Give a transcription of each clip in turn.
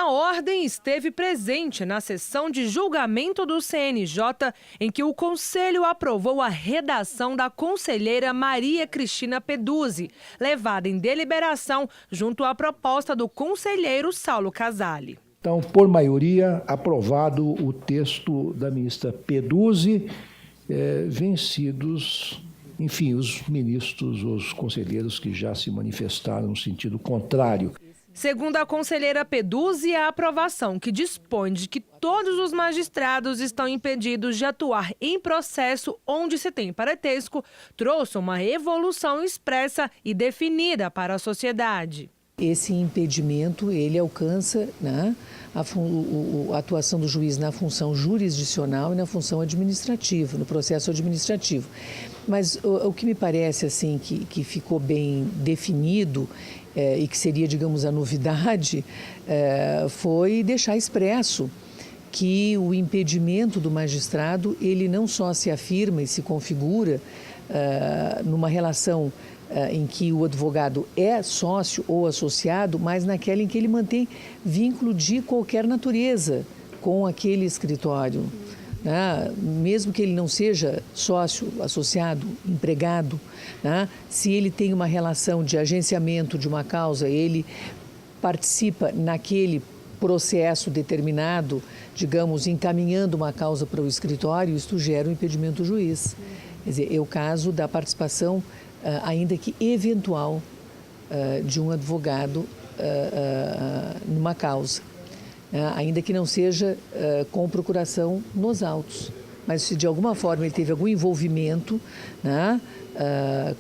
A ordem esteve presente na sessão de julgamento do CNJ, em que o Conselho aprovou a redação da conselheira Maria Cristina Peduzzi, levada em deliberação junto à proposta do conselheiro Saulo Casale. Então, por maioria, aprovado o texto da ministra Peduzzi, vencidos, enfim, os ministros, os conselheiros que já se manifestaram no sentido contrário. Segundo a conselheira Peduzzi, a aprovação que dispõe de que todos os magistrados estão impedidos de atuar em processo onde se tem parentesco trouxe uma evolução expressa e definida para a sociedade. Esse impedimento, ele alcança, né, a atuação do juiz na função jurisdicional e na função administrativa, no processo administrativo. Mas o que me parece assim que ficou bem definido e que seria, digamos, a novidade, foi deixar expresso que o impedimento do magistrado, ele não só se afirma e se configura numa relação em que o advogado é sócio ou associado, mas naquela em que ele mantém vínculo de qualquer natureza com aquele escritório, né? Mesmo que ele não seja sócio, associado, empregado, né? Se ele tem uma relação de agenciamento de uma causa, ele participa naquele processo determinado, digamos, encaminhando uma causa para o escritório, isto gera um impedimento do juiz. Quer dizer, é o caso da participação ainda que eventual, de um advogado numa causa, ainda que não seja com procuração nos autos. Mas se de alguma forma ele teve algum envolvimento, né,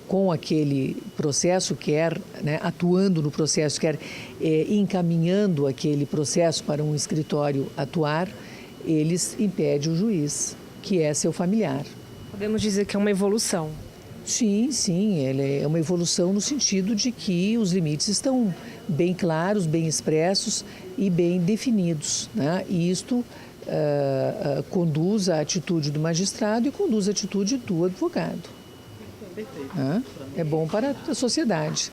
com aquele processo, quer, né, atuando no processo, quer encaminhando aquele processo para um escritório atuar, eles impedem o juiz, que é seu familiar. Podemos dizer que é uma evolução. Sim, sim, ela é uma evolução no sentido de que os limites estão bem claros, bem expressos e bem definidos, né? E isto conduz à atitude do magistrado e conduz à atitude do advogado. É bom para a sociedade.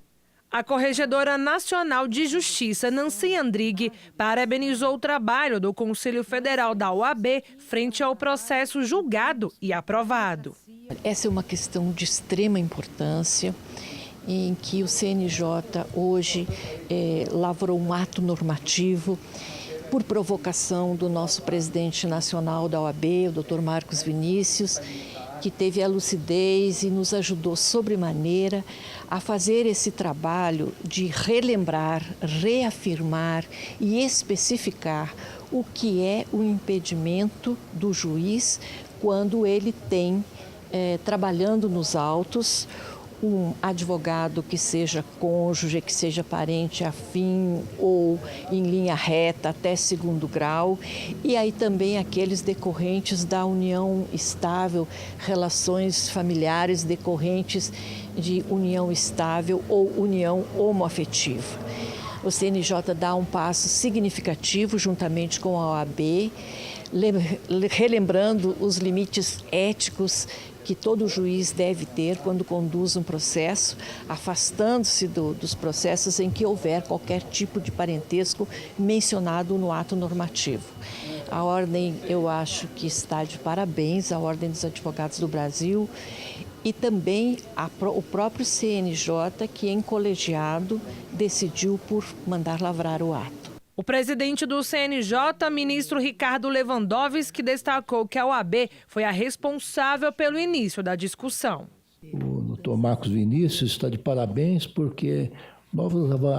A Corregedora Nacional de Justiça, Nancy Andrighi, parabenizou o trabalho do Conselho Federal da OAB frente ao processo julgado e aprovado. Essa é uma questão de extrema importância, em que o CNJ hoje lavrou um ato normativo por provocação do nosso presidente nacional da OAB, o Dr. Marcos Vinícius, que teve a lucidez e nos ajudou sobremaneira a fazer esse trabalho de relembrar, reafirmar e especificar o que é o impedimento do juiz quando ele tem, trabalhando nos autos, um advogado que seja cônjuge, que seja parente afim ou em linha reta até segundo grau, e aí também aqueles decorrentes da união estável, relações familiares decorrentes de união estável ou união homoafetiva. O CNJ dá um passo significativo juntamente com a OAB, relembrando os limites éticos que todo juiz deve ter quando conduz um processo, afastando-se dos processos em que houver qualquer tipo de parentesco mencionado no ato normativo. A ordem, eu acho que está de parabéns, a Ordem dos Advogados do Brasil e também o próprio CNJ, que em colegiado decidiu por mandar lavrar o ato. O presidente do CNJ, ministro Ricardo Lewandowski, destacou que a OAB foi a responsável pelo início da discussão. O doutor Marcos Vinícius está de parabéns porque nós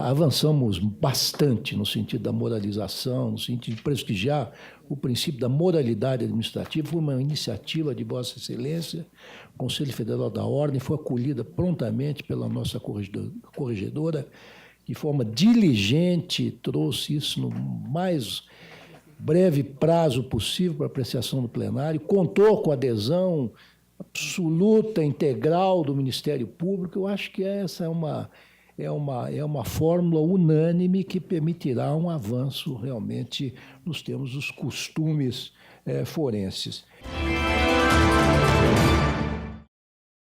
avançamos bastante no sentido da moralização, no sentido de prestigiar o princípio da moralidade administrativa. Foi uma iniciativa de Vossa Excelência, o Conselho Federal da Ordem, foi acolhida prontamente pela nossa corregedora, de forma diligente, trouxe isso no mais breve prazo possível para apreciação do plenário, contou com a adesão absoluta, integral do Ministério Público. Eu acho que essa é uma fórmula unânime que permitirá um avanço realmente nos termos dos costumes forenses.